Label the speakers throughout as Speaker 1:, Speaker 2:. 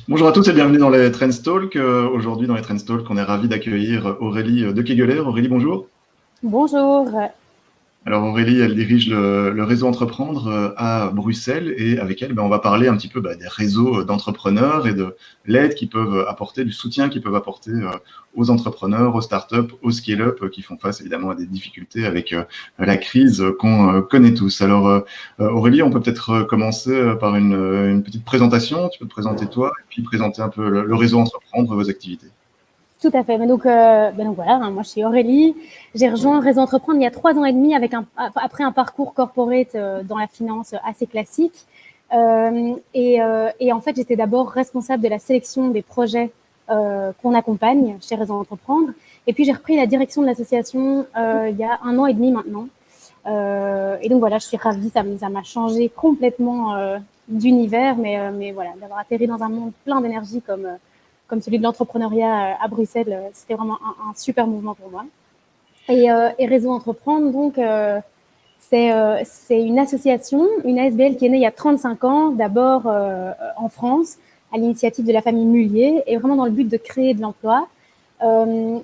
Speaker 1: Bonjour à tous et bienvenue dans les Trends Talk. Aujourd'hui, dans les Trends Talk, on est ravi d'accueillir Aurélie de Kegeler. Aurélie, bonjour.
Speaker 2: Bonjour.
Speaker 1: Alors Aurélie, elle dirige le réseau Entreprendre à Bruxelles et avec elle, on va parler un petit peu des réseaux d'entrepreneurs et de l'aide qu'ils peuvent apporter, du soutien qu'ils peuvent apporter aux entrepreneurs, aux startups, aux scale-up qui font face évidemment à des difficultés avec la crise qu'on connaît tous. Alors Aurélie, on peut peut-être commencer par une petite présentation. Tu peux te présenter toi et puis présenter un peu le réseau Entreprendre, vos activités.
Speaker 2: Tout à fait. Donc voilà, hein, moi je suis Aurélie. J'ai rejoint Réseau Entreprendre il y a 3 ans et demi après un parcours corporate dans la finance assez classique. Et en fait, j'étais d'abord responsable de la sélection des projets qu'on accompagne chez Réseau Entreprendre. Et puis j'ai repris la direction de l'association il y a 1 an et demi maintenant. Et donc voilà, je suis ravie, ça m'a changé complètement d'univers, mais voilà, d'avoir atterri dans un monde plein d'énergie comme celui de l'entrepreneuriat à Bruxelles, c'était vraiment un super mouvement pour moi. Et Réseau Entreprendre, donc, c'est une association, une ASBL qui est née il y a 35 ans, d'abord en France, à l'initiative de la famille Mullier, et vraiment dans le but de créer de l'emploi.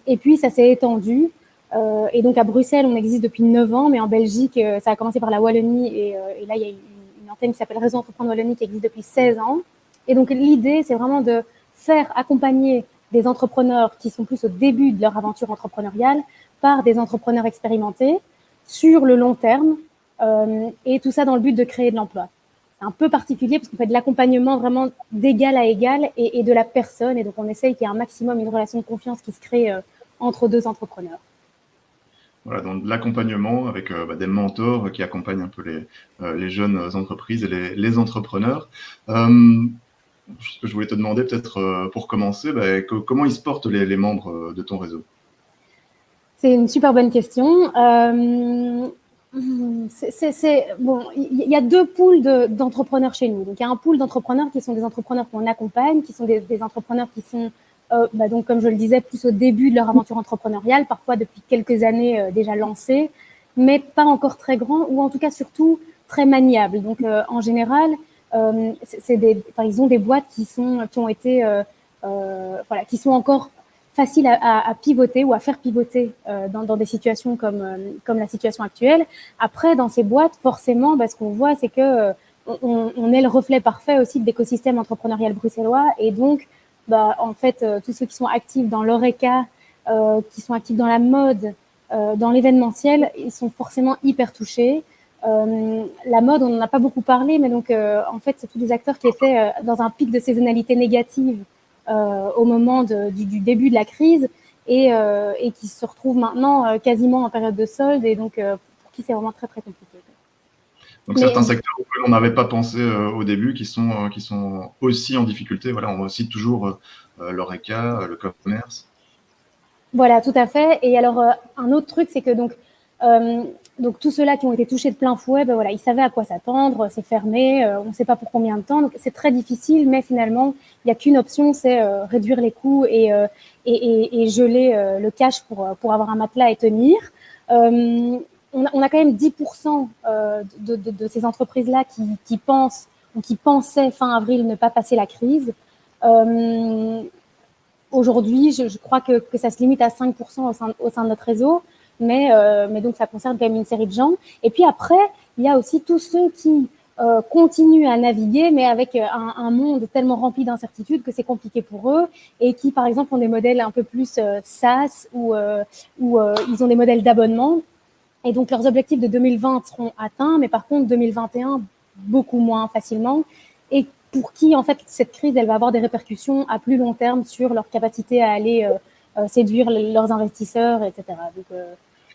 Speaker 2: Et puis, ça s'est étendu. Et donc, à Bruxelles, on existe depuis 9 ans, mais en Belgique, ça a commencé par la Wallonie, et là, il y a une antenne qui s'appelle Réseau Entreprendre Wallonie qui existe depuis 16 ans. Et donc, l'idée, c'est vraiment de faire accompagner des entrepreneurs qui sont plus au début de leur aventure entrepreneuriale par des entrepreneurs expérimentés sur le long terme, et tout ça dans le but de créer de l'emploi. C'est un peu particulier parce qu'on fait de l'accompagnement vraiment d'égal à égal et de la personne, et donc on essaye qu'il y ait un maximum une relation de confiance qui se crée entre deux entrepreneurs.
Speaker 1: Voilà, donc de l'accompagnement avec des mentors qui accompagnent un peu les jeunes entreprises et les entrepreneurs. Je voulais te demander peut-être pour commencer, comment ils se portent les membres de ton réseau?
Speaker 2: C'est une super bonne question. Bon, il y a deux pools d'entrepreneurs chez nous. Donc, il y a un pool d'entrepreneurs qui sont des entrepreneurs qu'on accompagne, qui sont des entrepreneurs qui sont, donc, comme je le disais, plus au début de leur aventure entrepreneuriale, parfois depuis quelques années déjà lancés, mais pas encore très grands, ou en tout cas surtout très maniables. Donc, en général, ils ont des boîtes qui ont été, voilà, qui sont encore facile à pivoter ou à faire pivoter dans des situations comme la situation actuelle. Après, dans ces boîtes, forcément, ce qu'on voit, c'est que on est le reflet parfait aussi de l'écosystème entrepreneurial bruxellois. Et donc, en fait, tous ceux qui sont actifs dans l'ORECA, qui sont actifs dans la mode, dans l'événementiel, ils sont forcément hyper touchés. La mode, on n'en a pas beaucoup parlé, mais donc, en fait, c'est tous des acteurs qui étaient dans un pic de saisonnalité négative au moment du début de la crise et qui se retrouvent maintenant quasiment en période de solde, et donc pour qui c'est vraiment très très compliqué.
Speaker 1: Donc certains secteurs auxquels on n'avait pas pensé au début qui sont aussi en difficulté. Voilà, on cite toujours l'ORECA, le commerce.
Speaker 2: Voilà, tout à fait. Et alors, un autre truc, c'est que donc tous ceux-là qui ont été touchés de plein fouet, voilà, ils savaient à quoi s'attendre, c'est fermé, on ne sait pas pour combien de temps, donc c'est très difficile, mais finalement, il n'y a qu'une option, c'est réduire les coûts et geler le cash pour avoir un matelas et tenir. On a quand même 10% de ces entreprises-là qui pensent ou qui pensaient fin avril ne pas passer la crise. Aujourd'hui, je crois que ça se limite à 5% au sein de notre réseau, mais donc ça concerne quand même une série de gens. Et puis après, il y a aussi tous ceux qui continuent à naviguer, mais avec un monde tellement rempli d'incertitudes que c'est compliqué pour eux, et qui, par exemple, ont des modèles un peu plus SaaS ou ils ont des modèles d'abonnement. Et donc, leurs objectifs de 2020 seront atteints, mais par contre, 2021, beaucoup moins facilement. Et pour qui, en fait, cette crise, elle va avoir des répercussions à plus long terme sur leur capacité à aller séduire leurs investisseurs, etc.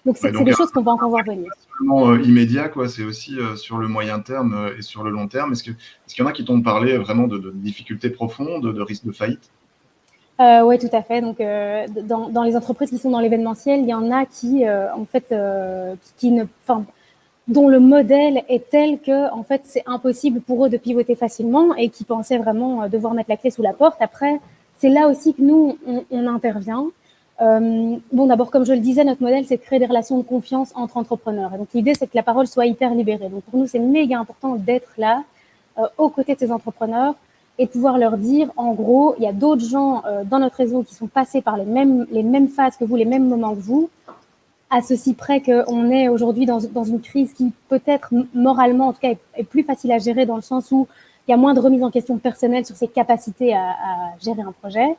Speaker 2: Donc c'est des choses qu'on va encore voir venir.
Speaker 1: Pas seulement immédiat, quoi, c'est aussi sur le moyen terme et sur le long terme. Est-ce qu'il y en a qui t'ont parlé vraiment de difficultés profondes, de risques de faillite?
Speaker 2: Oui, tout à fait. Donc, dans les entreprises qui sont dans l'événementiel, il y en a qui, en fait, dont le modèle est tel que, en fait, c'est impossible pour eux de pivoter facilement, et qui pensaient vraiment devoir mettre la clé sous la porte. Après, c'est là aussi que nous, on intervient. D'abord, comme je le disais, notre modèle, c'est de créer des relations de confiance entre entrepreneurs. Et donc, l'idée, c'est que la parole soit hyper libérée. Donc, pour nous, c'est méga important d'être là, aux côtés de ces entrepreneurs, et de pouvoir leur dire, en gros, il y a d'autres gens dans notre réseau qui sont passés par les mêmes phases que vous, les mêmes moments que vous, à ceci près qu'on est aujourd'hui dans une crise qui peut-être moralement, en tout cas, est plus facile à gérer dans le sens où il y a moins de remise en question personnelle sur ses capacités à gérer un projet,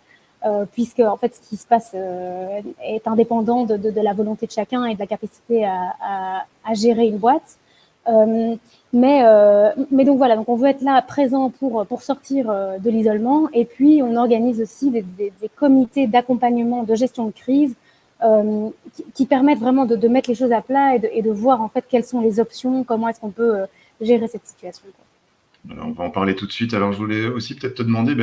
Speaker 2: puisque en fait, ce qui se passe est indépendant de la volonté de chacun et de la capacité à gérer une boîte. Mais donc voilà, donc on veut être là présent pour sortir de l'isolement, et puis on organise aussi des comités d'accompagnement de gestion de crise qui permettent vraiment de mettre les choses à plat et de voir en fait quelles sont les options, comment est-ce qu'on peut gérer cette situation.
Speaker 1: Alors, on va en parler tout de suite. Alors, je voulais aussi peut-être te demander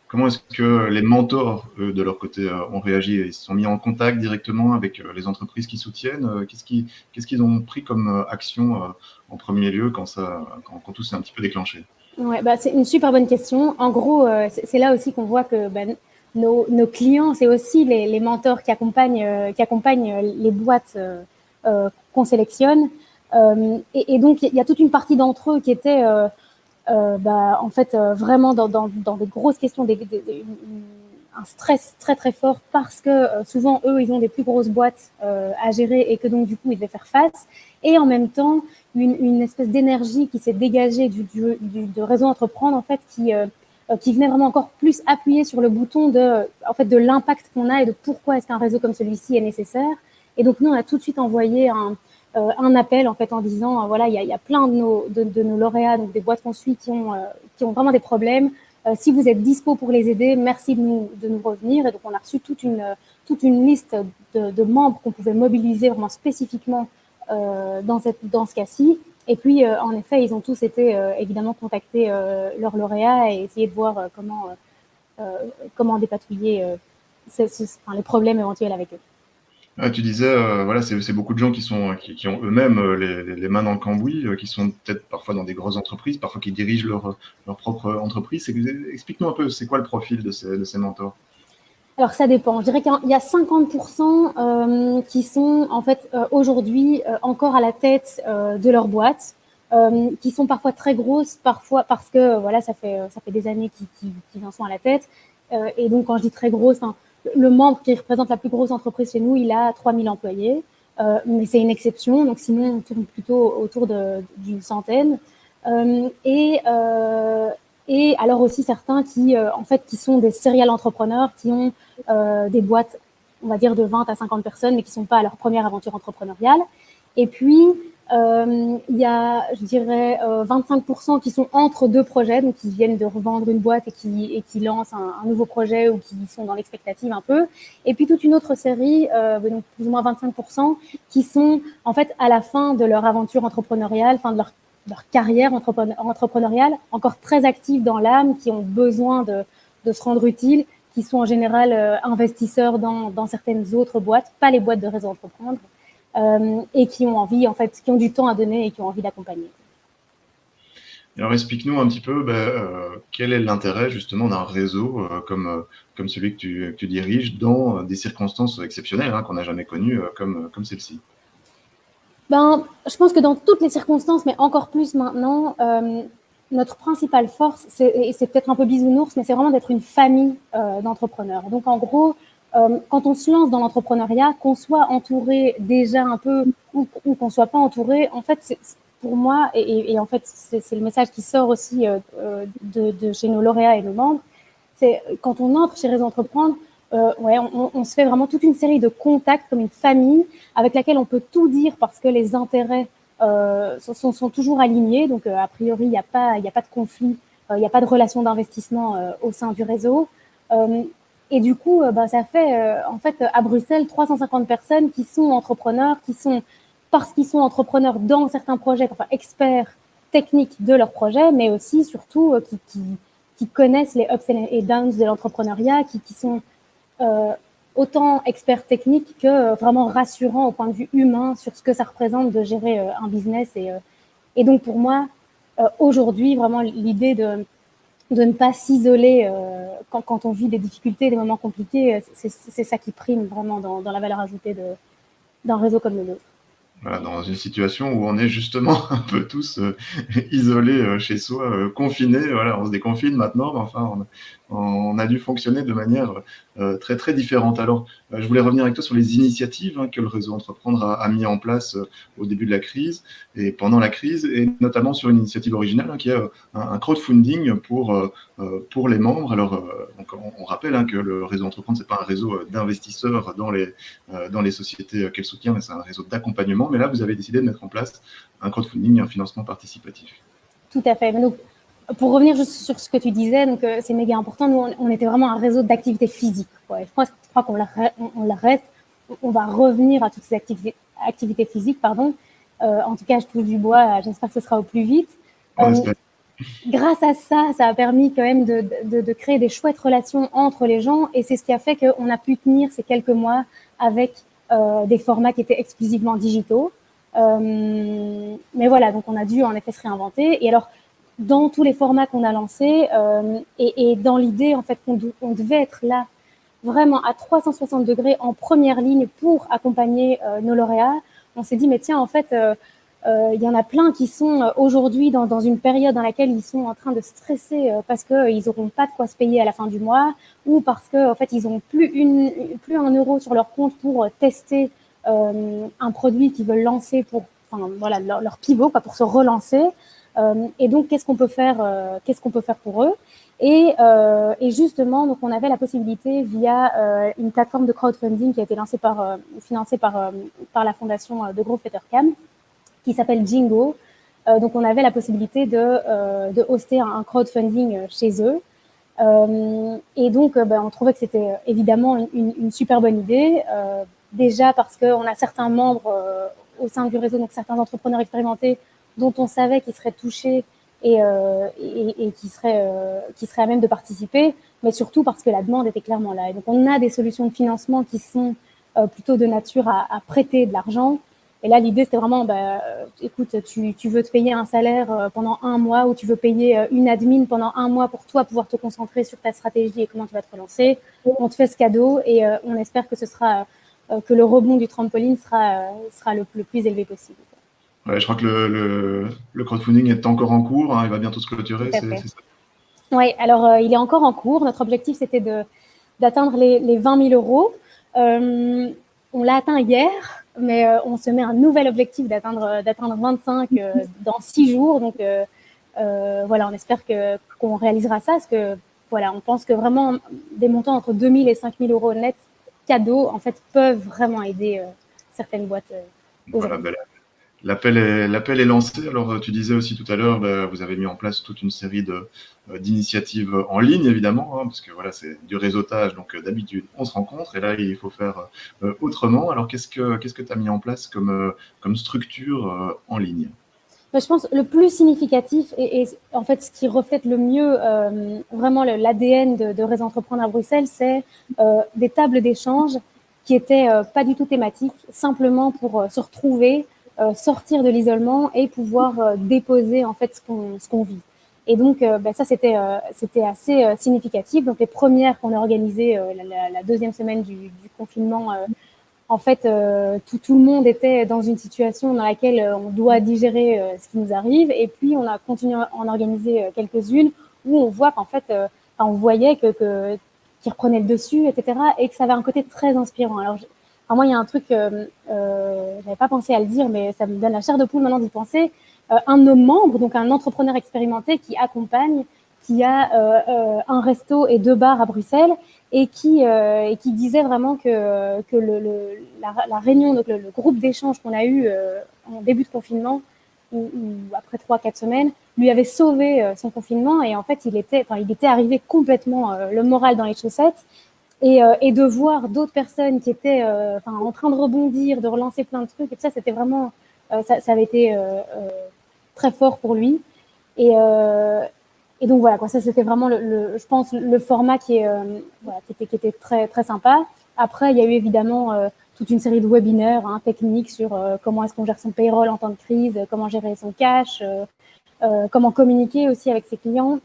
Speaker 1: comment est-ce que les mentors, eux, de leur côté, ont réagi? Ils se sont mis en contact directement avec les entreprises qui soutiennent? Qu'est-ce qu'ils ont pris comme action en premier lieu quand tout s'est un petit peu déclenché?
Speaker 2: Ouais, bah, c'est une super bonne question. En gros, c'est là aussi qu'on voit que nos clients, c'est aussi les mentors qui accompagnent les boîtes qu'on sélectionne. Et donc, il y a toute une partie d'entre eux qui étaient en fait vraiment dans des grosses questions, un stress très très fort parce que souvent eux ils ont des plus grosses boîtes à gérer et que donc du coup ils devaient faire face, et en même temps une espèce d'énergie qui s'est dégagée de Réseau Entreprendre en fait qui venait vraiment encore plus appuyer sur le bouton de l'impact qu'on a et de pourquoi est-ce qu'un réseau comme celui-ci est nécessaire. Et donc nous on a tout de suite envoyé un appel en fait en disant voilà, il y a plein de nos lauréats, donc des boîtes qu'on suit qui ont vraiment des problèmes. Si vous êtes dispo pour les aider, merci de nous revenir. Et donc on a reçu toute une liste de membres qu'on pouvait mobiliser vraiment spécifiquement dans ce cas-ci. Et puis en effet, ils ont tous été évidemment contacter leurs lauréats et essayer de voir comment dépatouiller les problèmes éventuels avec eux.
Speaker 1: Ah, tu disais, voilà, c'est beaucoup de gens qui ont eux-mêmes les mains dans le cambouis, qui sont peut-être parfois dans des grosses entreprises, parfois qui dirigent leur propre entreprise. Explique-nous un peu, c'est quoi le profil de ces mentors?
Speaker 2: Alors ça dépend. Je dirais qu'il y a 50% qui sont en fait aujourd'hui encore à la tête de leur boîte, qui sont parfois très grosses, parfois parce que voilà, ça fait des années qu'ils en sont à la tête. Et donc quand je dis très grosse, hein, le membre qui représente la plus grosse entreprise chez nous, il a 3000 employés, mais c'est une exception. Donc sinon, on tourne plutôt autour d'une centaine. Et alors aussi certains en fait, qui sont des serial entrepreneurs, qui ont des boîtes, on va dire, de 20 à 50 personnes, mais qui ne sont pas à leur première aventure entrepreneuriale. Et puis, il y a, je dirais, 25% qui sont entre deux projets, donc qui viennent de revendre une boîte et qui lancent un nouveau projet ou qui sont dans l'expectative un peu. Et puis toute une autre série, donc plus ou moins 25%, qui sont en fait à la fin de leur aventure entrepreneuriale, fin de leur carrière entrepreneuriale, encore très actifs dans l'âme, qui ont besoin de se rendre utiles, qui sont en général investisseurs dans certaines autres boîtes, pas les boîtes de Réseau Entreprendre, et qui ont envie, en fait, qui ont du temps à donner et qui ont envie d'accompagner.
Speaker 1: Alors explique-nous un petit peu quel est l'intérêt justement d'un réseau comme celui que tu diriges dans des circonstances exceptionnelles qu'on n'a jamais connues comme celle-ci.
Speaker 2: Je pense que dans toutes les circonstances, mais encore plus maintenant, notre principale force, et c'est peut-être un peu bisounours, mais c'est vraiment d'être une famille d'entrepreneurs. Donc en gros, quand on se lance dans l'entrepreneuriat, qu'on soit entouré déjà un peu ou qu'on soit pas entouré, en fait, pour moi, et en fait, c'est le message qui sort aussi de chez nos lauréats et nos membres, c'est quand on entre chez Réseau Entreprendre, on se fait vraiment toute une série de contacts comme une famille avec laquelle on peut tout dire parce que les intérêts sont toujours alignés. Donc, a priori, il n'y a pas de conflit, il n'y a pas de relation d'investissement au sein du réseau. Et du coup, ça fait en fait à Bruxelles 350 personnes qui sont entrepreneurs, parce qu'ils sont entrepreneurs dans certains projets, enfin experts techniques de leur projet, mais aussi surtout qui connaissent les ups et downs de l'entrepreneuriat, qui sont autant experts techniques que vraiment rassurants au point de vue humain sur ce que ça représente de gérer un business. Et donc pour moi, aujourd'hui, vraiment l'idée de ne pas s'isoler quand on vit des difficultés, des moments compliqués, c'est ça qui prime vraiment dans la valeur ajoutée d'un réseau comme le nôtre.
Speaker 1: Voilà, dans une situation où on est justement un peu tous isolés chez soi, confinés. Voilà, on se déconfine maintenant, mais enfin, on a dû fonctionner de manière très très différente. Alors, je voulais revenir avec toi sur les initiatives que le réseau Entreprendre a mis en place au début de la crise et pendant la crise, et notamment sur une initiative originale qui est un crowdfunding pour les membres. Alors, donc on rappelle que le réseau Entreprendre, c'est pas un réseau d'investisseurs dans les sociétés qu'elle soutient, mais c'est un réseau d'accompagnement. Mais là, vous avez décidé de mettre en place un crowdfunding, un financement participatif.
Speaker 2: Tout à fait. Donc, pour revenir juste sur ce que tu disais, donc c'est méga important. Nous, on était vraiment un réseau d'activités physiques. Ouais, je crois qu'on la reste. On va revenir à toutes ces activités physiques, pardon. En tout cas, je touche du bois. J'espère que ce sera au plus vite.
Speaker 1: On espère.
Speaker 2: Grâce à ça, ça a permis quand même de créer des chouettes relations entre les gens, et c'est ce qui a fait qu'on a pu tenir ces quelques mois avec des formats qui étaient exclusivement digitaux. Mais voilà, donc on a dû en effet se réinventer. Et alors, dans tous les formats qu'on a lancés, et dans l'idée en fait qu'on devait être là vraiment à 360 degrés en première ligne pour accompagner nos lauréats, on s'est dit, mais tiens, en fait, il y en a plein qui sont aujourd'hui dans une période dans laquelle ils sont en train de stresser parce qu'ils n'auront pas de quoi se payer à la fin du mois, ou parce qu'en fait, ils n'ont plus un euro sur leur compte pour tester un produit qu'ils veulent lancer pour, enfin, voilà, leur pivot, quoi, pour se relancer. Et donc, qu'est-ce qu'on peut faire pour eux? Et justement, donc on avait la possibilité via une plateforme de crowdfunding qui a été financée par la fondation de Grove Petercam, qui s'appelle Jingo. Donc on avait la possibilité de hoster un crowdfunding chez eux. Et donc on trouvait que c'était évidemment une super bonne idée. Déjà parce qu'on a certains membres au sein du réseau, donc certains entrepreneurs expérimentés dont on savait qu'ils seraient touchés et qui seraient à même de participer, mais surtout parce que la demande était clairement là. Et donc on a des solutions de financement qui sont plutôt de nature à prêter de l'argent. Et là, l'idée, c'était vraiment, écoute, tu veux te payer un salaire pendant un mois, ou tu veux payer une admin pendant un mois pour toi pouvoir te concentrer sur ta stratégie et comment tu vas te relancer. On te fait ce cadeau, et on espère que que le rebond du trampoline sera le plus élevé possible.
Speaker 1: Ouais, je crois que le crowdfunding est encore en cours, il va bientôt se clôturer,
Speaker 2: Tout à fait.
Speaker 1: c'est ça?
Speaker 2: Oui, alors il est encore en cours. Notre objectif, c'était d'atteindre les 20 000 euros. On l'a atteint hier, mais on se met un nouvel objectif d'atteindre 25 dans 6 jours. Donc voilà, on espère qu'on réalisera ça, parce que voilà, on pense que vraiment des montants entre 2 000 et 5 000 euros net cadeaux, en fait, peuvent vraiment aider certaines boîtes
Speaker 1: Voilà,
Speaker 2: aujourd'hui.
Speaker 1: l'appel est lancé. Alors, tu disais aussi tout à l'heure, vous avez mis en place toute une série d'initiatives en ligne, évidemment, parce que voilà, c'est du réseautage. Donc, d'habitude, on se rencontre, et là, il faut faire autrement. Alors, qu'est-ce que tu as mis en place comme structure en ligne?
Speaker 2: Je pense le plus significatif, et en fait ce qui reflète le mieux vraiment l'ADN de Réseau Entreprendre à Bruxelles, c'est des tables d'échange qui étaient pas du tout thématiques, simplement pour se retrouver, sortir de l'isolement et pouvoir déposer en fait ce qu'on vit. Et donc ça c'était assez significatif. Donc les premières qu'on a organisées la deuxième semaine du confinement, en fait, tout le monde était dans une situation dans laquelle on doit digérer ce qui nous arrive. Et puis, on a continué à en organiser quelques-unes où on voit qu'en fait, on voyait qu'ils reprenaient le dessus, etc. Et que ça avait un côté très inspirant. Alors moi, il y a un truc, j'avais pas pensé à le dire, mais ça me donne la chair de poule maintenant d'y penser. Un de nos membres, donc un entrepreneur expérimenté qui accompagne, qui a un resto et 2 bars à Bruxelles, et qui disait vraiment que la réunion, donc le groupe d'échange qu'on a eu en début de confinement, ou après 3-4 semaines, lui avait sauvé son confinement. Et en fait, il était arrivé complètement le moral dans les chaussettes. Et de voir d'autres personnes qui étaient en train de rebondir, de relancer plein de trucs, et tout ça, c'était vraiment, ça avait été très fort pour lui. Et, et donc voilà, quoi, ça c'était vraiment je pense le format qui était très très sympa. Après, il y a eu évidemment toute une série de webinaires techniques sur comment est-ce qu'on gère son payroll en temps de crise, comment gérer son cash, comment communiquer aussi avec ses clients,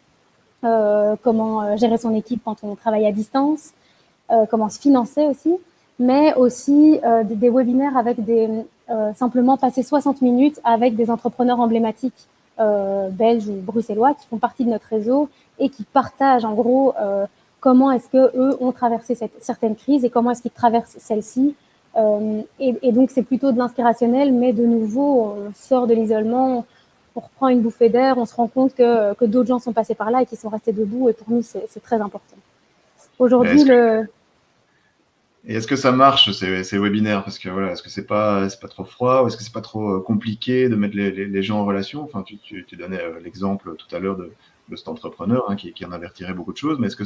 Speaker 2: comment gérer son équipe quand on travaille à distance, comment se financer aussi, mais aussi des webinaires avec simplement passer 60 minutes avec des entrepreneurs emblématiques belges ou bruxellois qui font partie de notre réseau et qui partagent en gros comment est-ce qu'eux ont traversé certaines crises et comment est-ce qu'ils traversent celles-ci. Et donc, c'est plutôt de l'inspirationnel, mais de nouveau, on sort de l'isolement, on reprend une bouffée d'air, on se rend compte que d'autres gens sont passés par là et qu'ils sont restés debout. Et pour nous, c'est très important. Aujourd'hui,
Speaker 1: Et est-ce que ça marche, ces webinaires? Parce que voilà, est-ce que c'est pas trop froid ou est-ce que c'est pas trop compliqué de mettre les gens en relation? Enfin, tu donnais l'exemple tout à l'heure de cet entrepreneur qui en avait retiré beaucoup de choses, mais est-ce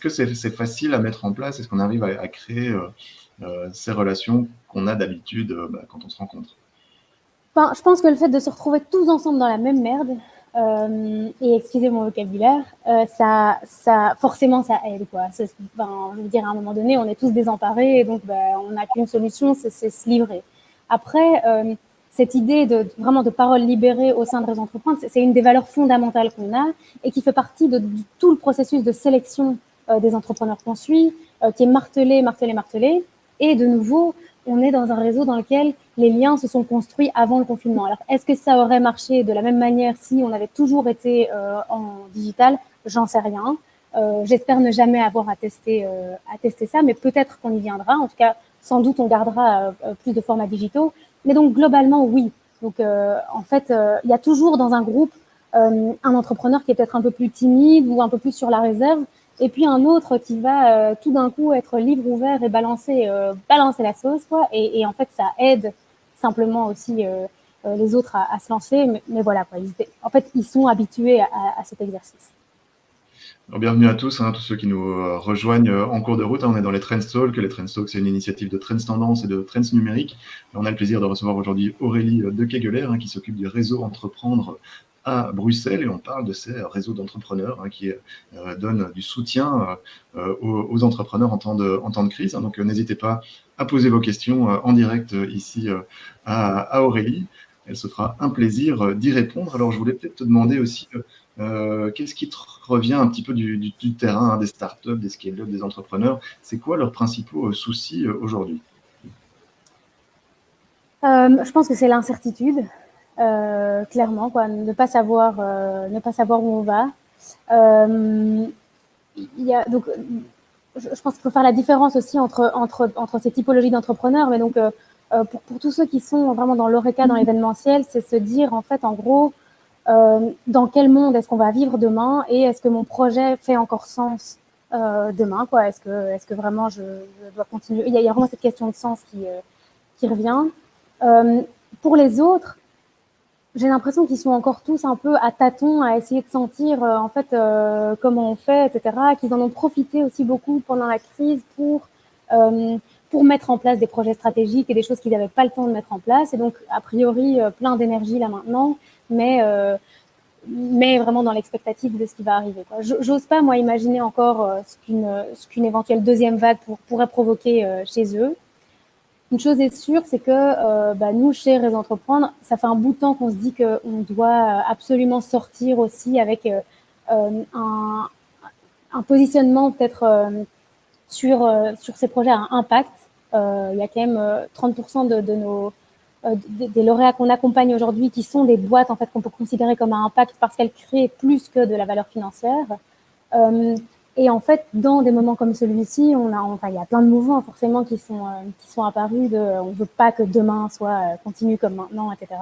Speaker 1: que c'est facile à mettre en place? Est-ce qu'on arrive à créer ces relations qu'on a d'habitude quand on se rencontre?
Speaker 2: Enfin, je pense que le fait de se retrouver tous ensemble dans la même merde, et excusez mon vocabulaire, forcément ça aide quoi. Je veux dire, à un moment donné, on est tous désemparés et donc on n'a qu'une solution, c'est se livrer. Après, cette idée vraiment de parole libérée au sein de Réseau Entreprendre, c'est une des valeurs fondamentales qu'on a et qui fait partie de tout le processus de sélection des entrepreneurs qu'on suit, qui est martelé. Et de nouveau, on est dans un réseau dans lequel les liens se sont construits avant le confinement. Alors, est-ce que ça aurait marché de la même manière si on avait toujours été en digital? J'en sais rien. J'espère ne jamais avoir à tester ça, mais peut-être qu'on y viendra. En tout cas, sans doute, on gardera plus de formats digitaux. Mais donc, globalement, oui. Donc, en fait, il y a toujours dans un groupe un entrepreneur qui est peut-être un peu plus timide ou un peu plus sur la réserve, et puis un autre qui va tout d'un coup être livre ouvert et balancer la sauce, quoi. Et en fait, ça aide simplement aussi les autres à se lancer. Mais voilà, quoi. En fait, ils sont habitués à cet exercice.
Speaker 1: Alors, bienvenue à tous, tous ceux qui nous rejoignent en cours de route. On est dans les Trends Talks. Les Trends Talks, c'est une initiative de Trends Tendance et de Trends Numérique. On a le plaisir de recevoir aujourd'hui Aurélie de Kegeler, qui s'occupe du réseau Entreprendre à Bruxelles, et on parle de ces réseaux d'entrepreneurs qui donnent du soutien aux entrepreneurs en temps de crise. Donc, n'hésitez pas à poser vos questions en direct ici à Aurélie. Elle se fera un plaisir d'y répondre. Alors, je voulais peut-être te demander aussi qu'est-ce qui te revient un petit peu du terrain, des startups, des scale-up, des entrepreneurs? C'est quoi leurs principaux soucis aujourd'hui?
Speaker 2: Je pense que c'est l'incertitude, clairement, quoi. Ne pas savoir où on va. Donc, je pense qu'il faut faire la différence aussi entre ces typologies d'entrepreneurs. Mais donc, pour tous ceux qui sont vraiment dans l'oreca, dans l'événementiel, c'est se dire, en fait, en gros, dans quel monde est-ce qu'on va vivre demain et est-ce que mon projet fait encore sens demain, quoi. Est-ce que vraiment je dois continuer? Il y a vraiment cette question de sens qui revient. Pour les autres, j'ai l'impression qu'ils sont encore tous un peu à tâtons, à essayer de sentir en fait comment on fait, etc. Qu'ils en ont profité aussi beaucoup pendant la crise pour mettre en place des projets stratégiques et des choses qu'ils n'avaient pas le temps de mettre en place. Et donc, a priori, plein d'énergie là maintenant, mais vraiment dans l'expectative de ce qui va arriver, quoi. J'ose pas, moi, imaginer encore ce qu'une éventuelle deuxième vague pourrait provoquer chez eux. Une chose est sûre, c'est que nous, chez Réseau Entreprendre, ça fait un bout de temps qu'on se dit qu'on doit absolument sortir aussi avec un positionnement peut-être sur ces projets à impact. Il y a quand même 30% des lauréats qu'on accompagne aujourd'hui qui sont des boîtes en fait qu'on peut considérer comme à impact parce qu'elles créent plus que de la valeur financière. Et en fait, dans des moments comme celui-ci, il y a plein de mouvements forcément qui sont apparus on veut pas que demain soit continue comme maintenant, etc.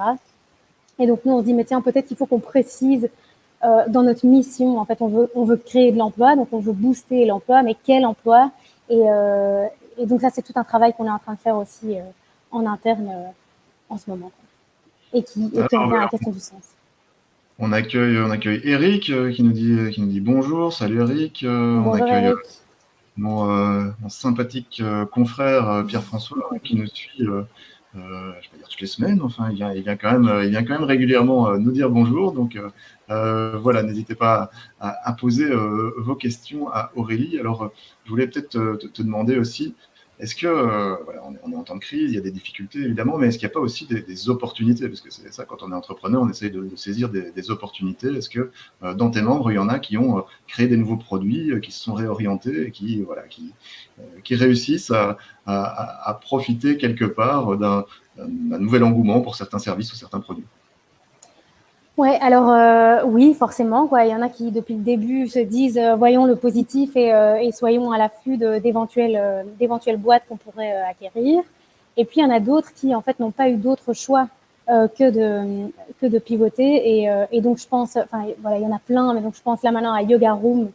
Speaker 2: Et donc nous on se dit mais tiens, peut-être qu'il faut qu'on précise dans notre mission, en fait on veut créer de l'emploi, donc on veut booster l'emploi, mais quel emploi? Et donc ça c'est tout un travail qu'on est en train de faire aussi en interne en ce moment, et qui revient à la question du sens.
Speaker 1: On accueille Eric qui nous dit bonjour. Salut Eric.
Speaker 2: Bonjour,
Speaker 1: On accueille
Speaker 2: Eric.
Speaker 1: mon sympathique confrère Pierre-François qui nous suit, je vais dire toutes les semaines. Enfin, il vient quand même régulièrement nous dire bonjour. Donc voilà, n'hésitez pas à poser vos questions à Aurélie. Alors, je voulais peut-être te demander aussi, Est-ce que, voilà, on est en temps de crise, il y a des difficultés évidemment, mais est-ce qu'il n'y a pas aussi des opportunités? Parce que c'est ça, quand on est entrepreneur, on essaye de saisir des opportunités. Est-ce que dans tes membres, il y en a qui ont créé des nouveaux produits, qui se sont réorientés et qui, voilà, qui réussissent à profiter quelque part d'un nouvel engouement pour certains services ou certains produits?
Speaker 2: Ouais, alors oui, forcément, quoi. Il y en a qui, depuis le début, se disent voyons le positif et soyons à l'affût d'éventuelles boîtes qu'on pourrait acquérir. Et puis, il y en a d'autres qui, en fait, n'ont pas eu d'autre choix que de pivoter. Et donc, je pense, enfin, voilà, il y en a plein, mais donc je pense là maintenant à Yoga Room,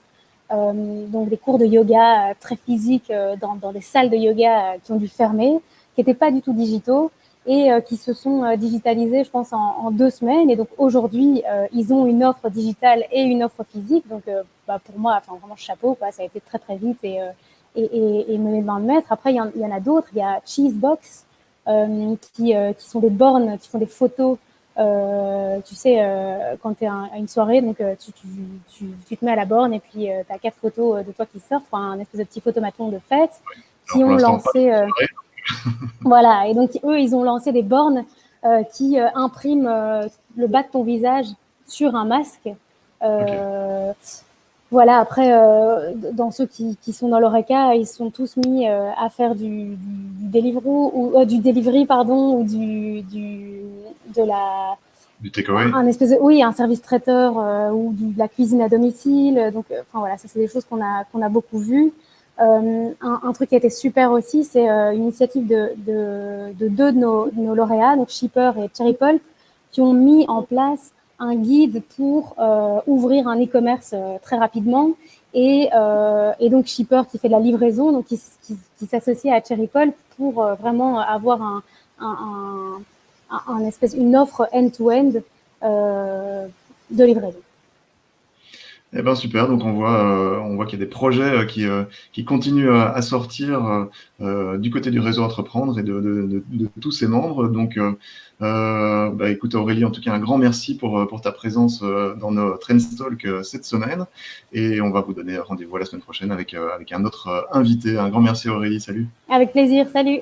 Speaker 2: donc des cours de yoga très physiques dans des salles de yoga qui ont dû fermer, qui n'étaient pas du tout digitaux et qui se sont digitalisés, je pense, en 2 semaines. Et donc aujourd'hui, ils ont une offre digitale et une offre physique. Donc pour moi, enfin, vraiment chapeau, quoi, ça a été très très vite et mené de main de maître. Après, il y en a d'autres. Il y a Cheesebox qui sont des bornes, qui font des photos. Tu sais, quand tu es à une soirée, donc tu te mets à la borne et puis tu as 4 photos de toi qui sortent, un espèce de petit photomaton de fête,
Speaker 1: Alors
Speaker 2: qui
Speaker 1: pour
Speaker 2: ont
Speaker 1: l'instant, pas
Speaker 2: lancé. Voilà, et donc eux, ils ont lancé des bornes qui impriment le bas de ton visage sur un masque.
Speaker 1: okay.
Speaker 2: Voilà, après, dans ceux qui sont dans l'ORECA, ils sont tous mis à faire du Deliveroo, ou du delivery, pardon, ou de la,
Speaker 1: Du takeaway?
Speaker 2: oui, un service traiteur ou de la cuisine à domicile. Donc, enfin voilà, ça c'est des choses qu'on a beaucoup vues. Un truc qui a été super aussi, c'est une initiative de deux de nos lauréats, donc Shipper et Cherry Pulp, qui ont mis en place un guide pour ouvrir un e-commerce très rapidement. Et donc Shipper qui fait de la livraison, donc qui s'associe à Cherry Pulp pour vraiment avoir une offre end-to-end de livraison.
Speaker 1: Eh ben super, donc on voit qu'il y a des projets qui continuent à sortir du côté du réseau Entreprendre et de tous ses membres. Donc, bah, écoute Aurélie, en tout cas un grand merci pour ta présence dans nos Trendstalk cette semaine. Et on va vous donner rendez-vous la semaine prochaine avec un autre invité. Un grand merci Aurélie, salut.
Speaker 2: Avec plaisir, salut.